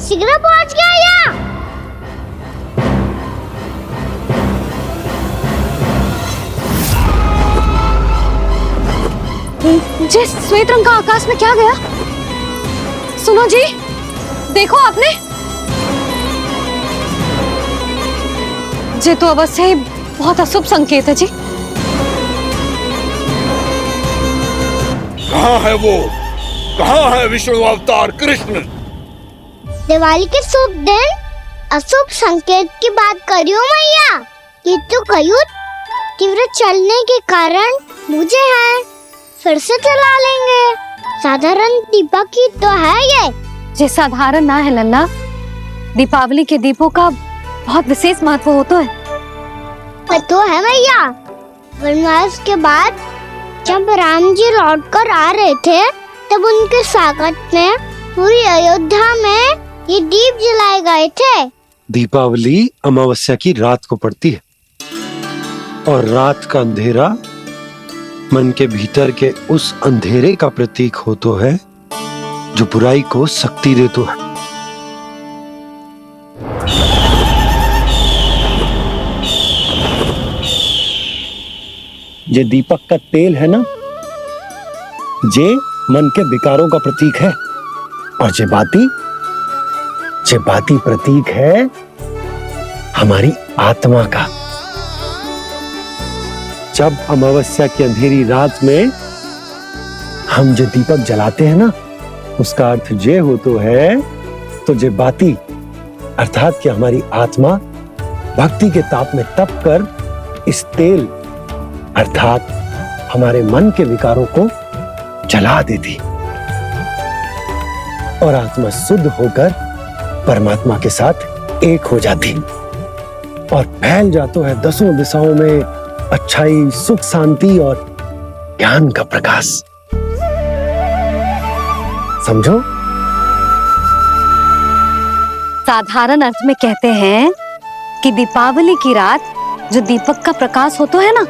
शीघ्र पहुंच गया यहाँ?
जे श्वेत रंग का आकाश में क्या गया? सुनो जी, देखो आपने, जे तो अवश्य ही बहुत अशुभ संकेत है जी।
कहाँ है वो? कहाँ है विष्णु अवतार कृष्ण?
दिवाली के शुभ दिन अशुभ संकेत की बात करियो मैया। ये तो कयूत तीव्र चलने के कारण मुझे है, फिर से चला लेंगे। साधारण दीपक ही तो है ये
साधारण ना है लल्ला, दीपावली के दीपों का बहुत विशेष महत्व होता है।
तो है मैया, वनवास के बाद जब राम जी लौट कर आ रहे थे तब उनके स्वागत में पूरी अयोध्या में ये दीप जलाए गए थे।
दीपावली अमावस्या की रात को पड़ती है और रात का अंधेरा मन के भीतर के उस अंधेरे का प्रतीक हो तो है जो बुराई को शक्ति दे तो है। ये दीपक का तेल है ना, जे मन के विकारों का प्रतीक है, और जे बाती प्रतीक है हमारी आत्मा का। जब अमावस्या की अंधेरी रात में हम जो दीपक जलाते हैं ना, उसका अर्थ ये हो तो है, तो जे बाती अर्थात कि हमारी आत्मा भक्ति के ताप में तप कर इस तेल अर्थात हमारे मन के विकारों को जला देती और आत्मा शुद्ध होकर परमात्मा के साथ एक हो जाती और फैल जाता है दसों दिशाओं में अच्छाई, सुख, शांति और ज्ञान का प्रकाश। समझो?
साधारण अर्थ में कहते हैं कि दीपावली की रात जो दीपक का प्रकाश होता है ना,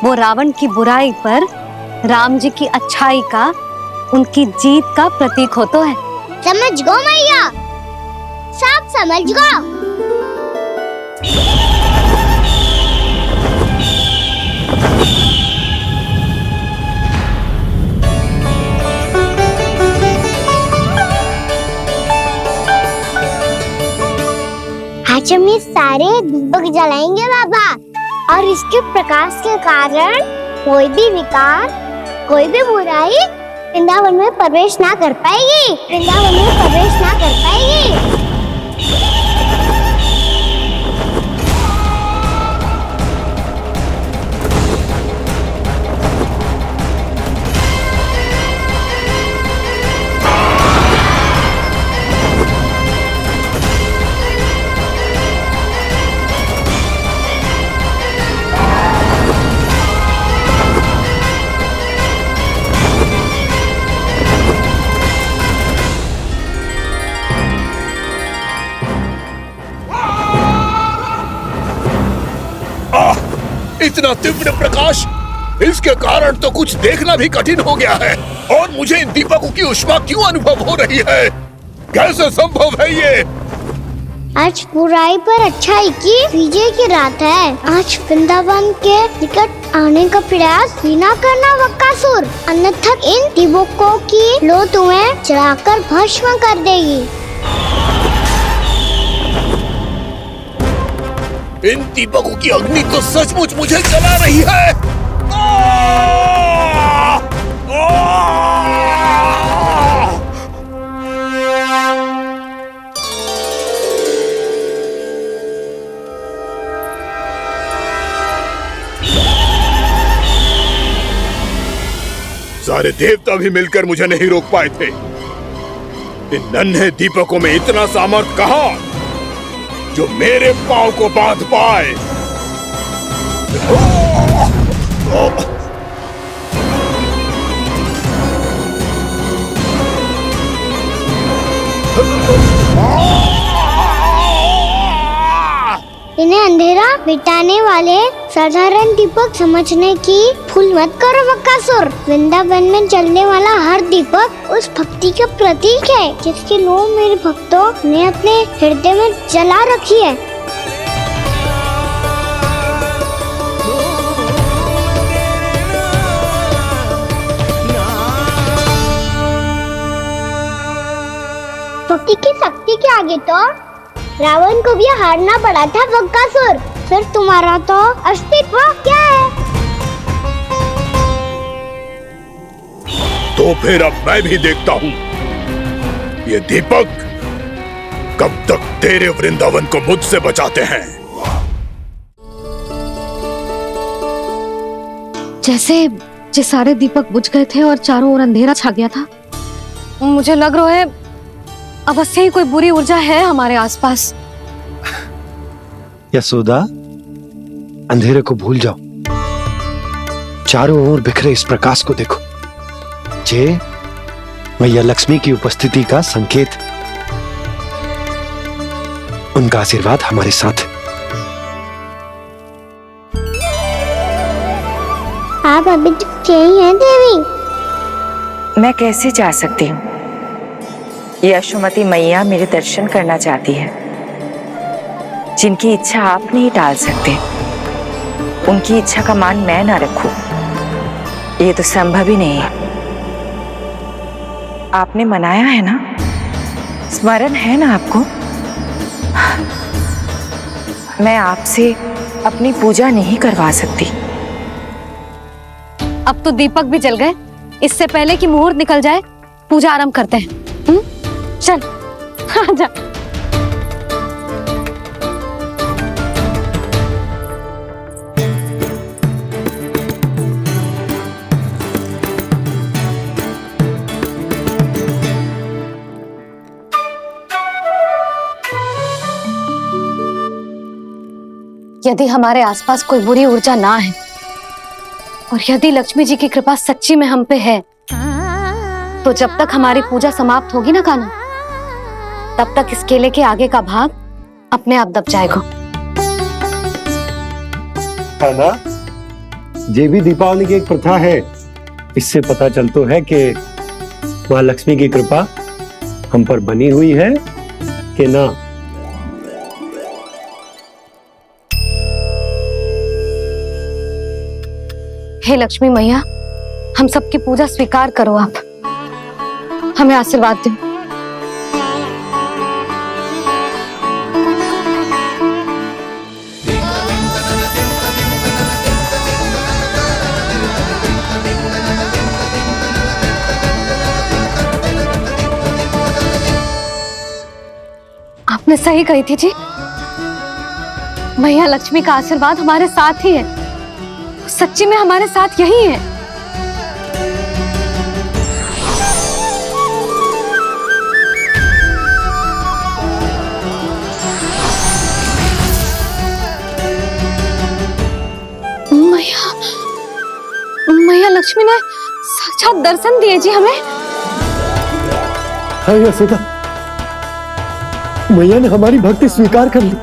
वो रावण की बुराई पर राम जी की अच्छाई का उनकी जीत का प्रतीक हो तो है।
समझ गो मैया, सब समझ गो। आज हम ये सारे दीपक जलाएंगे बाबा, और इसके प्रकाश के कारण कोई भी विकार, कोई भी बुराई वृंदावन में प्रवेश ना कर पाएगी, वृंदावन में प्रवेश ना कर पाएगी।
इतना तीव्र प्रकाश, इसके कारण तो कुछ देखना भी कठिन हो गया है। और मुझे इन दीपकों की उष्मा क्यों अनुभव हो रही है? कैसे संभव है ये?
आज बुराई पर अच्छाई की विजय की रात है। आज वृंदावन के निकट आने का प्रयास भी ना करना बकासुर, अन्यथा इन दीपकों की लो तुम्हें जलाकर भस्म कर देगी।
इन दीपकों की अग्नि तो सचमुच मुझे जला रही है। सारे देवता भी मिलकर मुझे नहीं रोक पाए थे। इन नन्हे दीपकों में इतना सामर्थ कहां जो मेरे पांव को बांध पाए।
इन्हें अंधेरा मिटाने वाले साधारण दीपक समझने की भूल मत करो बकासुर। वृंदावन में जलने वाला हर दीपक उस भक्ति का प्रतीक है जिसकी लो मेरे भक्तों ने अपने हृदय में जला रखी है। भक्ति की शक्ति के आगे तो रावण को भी हारना पड़ा था बकासुर। फिर तुम्हारा तो अस्तित्व क्या है?
तो फिर अब मैं भी देखता हूँ ये दीपक कब तक तेरे वृंदावन को मुझसे बचाते हैं।
जैसे सारे दीपक बुझ गए थे और चारों ओर अंधेरा छा गया था, मुझे लग रहा है अवश्य ही कोई बुरी ऊर्जा है हमारे आसपास।
यशोदा, अंधेरे को भूल जाओ, चारों ओर बिखरे इस प्रकाश को देखो। जे मैया लक्ष्मी की उपस्थिति का संकेत, उनका आशीर्वाद हमारे साथ।
आप अभी तक यही हैं देवी?
मैं कैसे जा सकती हूँ? यशोमती मैया मेरे दर्शन करना चाहती है। जिनकी इच्छा आप नहीं टाल सकते, उनकी इच्छा का मान मैं ना रखूं, ये तो संभव ही नहीं है। आपने मनाया है ना, स्मरण है ना आपको? मैं आपसे अपनी पूजा नहीं करवा सकती।
अब तो दीपक भी जल गए, इससे पहले कि मुहूर्त निकल जाए पूजा आरंभ करते हैं। चल आजा। यदि हमारे आसपास कोई बुरी ऊर्जा ना है और यदि लक्ष्मी जी की कृपा सच्ची में हम पे है, तो जब तक हमारी पूजा समाप्त होगी ना कान्हा, तब तक इस केले के आगे का भाग अपने आप दब जाएगा।
कान्हा, ये भी दीपावली की एक प्रथा है। इससे पता चलता है कि माँ लक्ष्मी की कृपा हम पर बनी हुई है कि ना?
हे लक्ष्मी मैया, हम सबकी पूजा स्वीकार करो, आप हमें आशीर्वाद दो। आपने सही कही थी जी, मैया लक्ष्मी का आशीर्वाद हमारे साथ ही है, सच्ची में हमारे साथ यही है। मैया लक्ष्मी ने साक्षात दर्शन दिए जी हमें।
हाँ यशोदा, मैया ने हमारी भक्ति स्वीकार कर ली।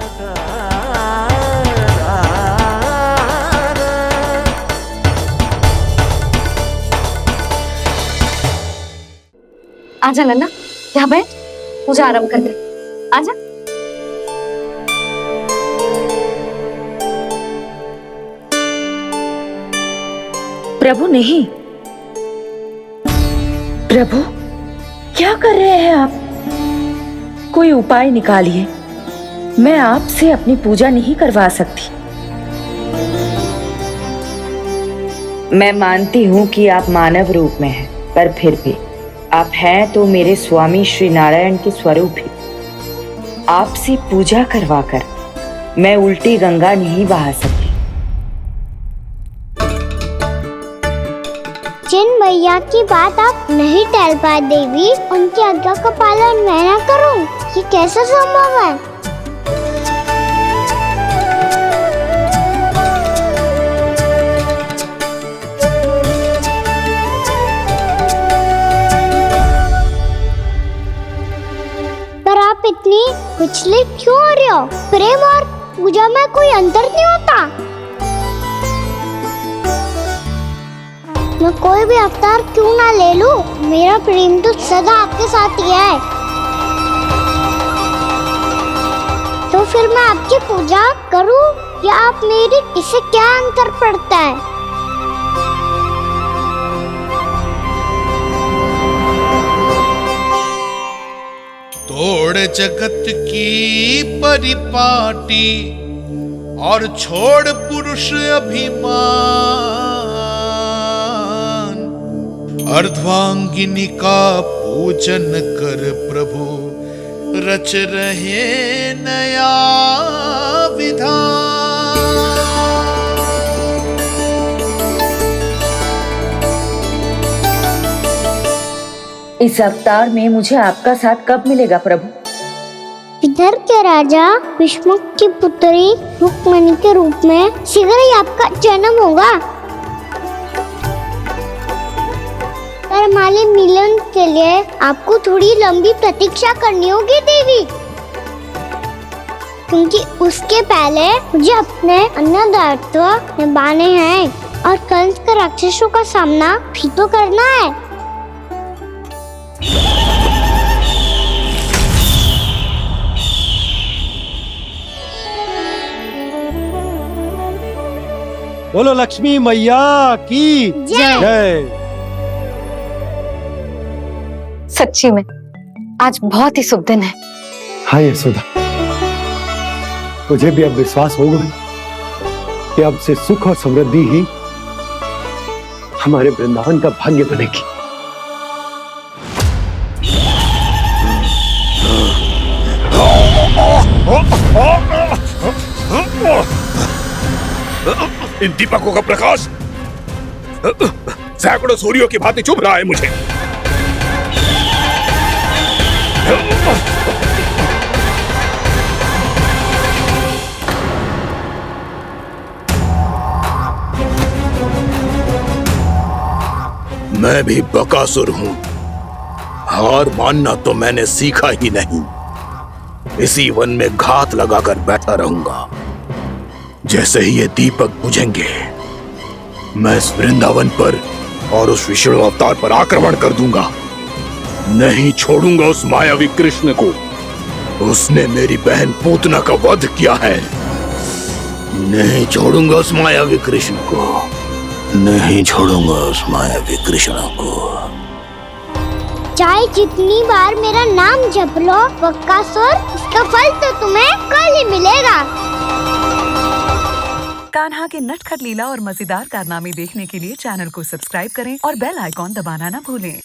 आजा नन्ना, यहाँ बैठ, पूजा आरंभ कर दे। आजा।
प्रभु नहीं, प्रभु क्या कर रहे हैं आप? कोई उपाय निकालिए, मैं आपसे अपनी पूजा नहीं करवा सकती।
मैं मानती हूँ कि आप मानव रूप में हैं, पर फिर भी आप हैं तो मेरे स्वामी श्री नारायण के स्वरूप ही। आपसे पूजा करवाकर मैं उल्टी गंगा नहीं बहा सकती।
जिन मैया की बात आप नहीं टाल पाए देवी, उनकी आज्ञा का पालन मैं ना करूं, ये कैसे संभव है? पर आप इतनी विचलित क्यों हो रहे हो? प्रेम और पूजा में कोई अंतर नहीं होता। मैं कोई भी अवतार क्यों ना ले लूं, मेरा प्रेम तो सदा आपके साथ ही है। तो फिर मैं आपकी पूजा करूं या आप मेरी? इससे क्या अंतर पड़ता है?
तोड़ जगत की परिपाटी और छोड़ पुरुष अभिमान, अर्धांगिनी का पूजन कर प्रभु रच रहे नया विधान।
इस अवतार में मुझे आपका साथ कब मिलेगा प्रभु?
इधर के राजा विष्णुक की पुत्री रुक्मणी के रूप में शीघ्र ही आपका जन्म होगा। हमारे मिलन के लिए आपको थोड़ी लंबी प्रतीक्षा करनी होगी देवी, क्योंकि उसके पहले मुझे अपने अन्य दायित्व निभाने हैं और कंस के राक्षसों का सामना भी तो करना है।
बोलो लक्ष्मी मैया की जय।
सच्ची में आज बहुत ही शुभ दिन है।
हाँ यशोदा, मुझे भी अब विश्वास होगा कि अब से सुख और समृद्धि ही हमारे वृंदावन का भाग्य बनेगी।
इन दीपकों का प्रकाश सैकड़ों सूर्यों की भांति चुभ रहा है मुझे। मैं भी बकासुर हूं, हार मानना तो मैंने सीखा ही नहीं। इसी वन में घात लगाकर बैठा रहूंगा। जैसे ही ये दीपक बुझेंगे, मैं इस वृंदावन पर और उस विष्णु अवतार पर आक्रमण कर दूंगा। नहीं छोड़ूंगा उस मायावी कृष्ण को। उसने मेरी बहन पूतना का वध किया है। नहीं छोड़ूंगा उस मायावी कृष्ण को। नहीं छोड़ूंगा उस मायावी कृष्ण को।
चाहे जितनी बार मेरा नाम जप लो बक्कासुर, इसका फल तो तुम्हें कल ही मिलेगा।
कान्हा के नटखट लीला और मजेदार कारनामे देखने के लिए चैनल को सब्सक्राइब करें और बेल आइकॉन दबाना ना भूलें।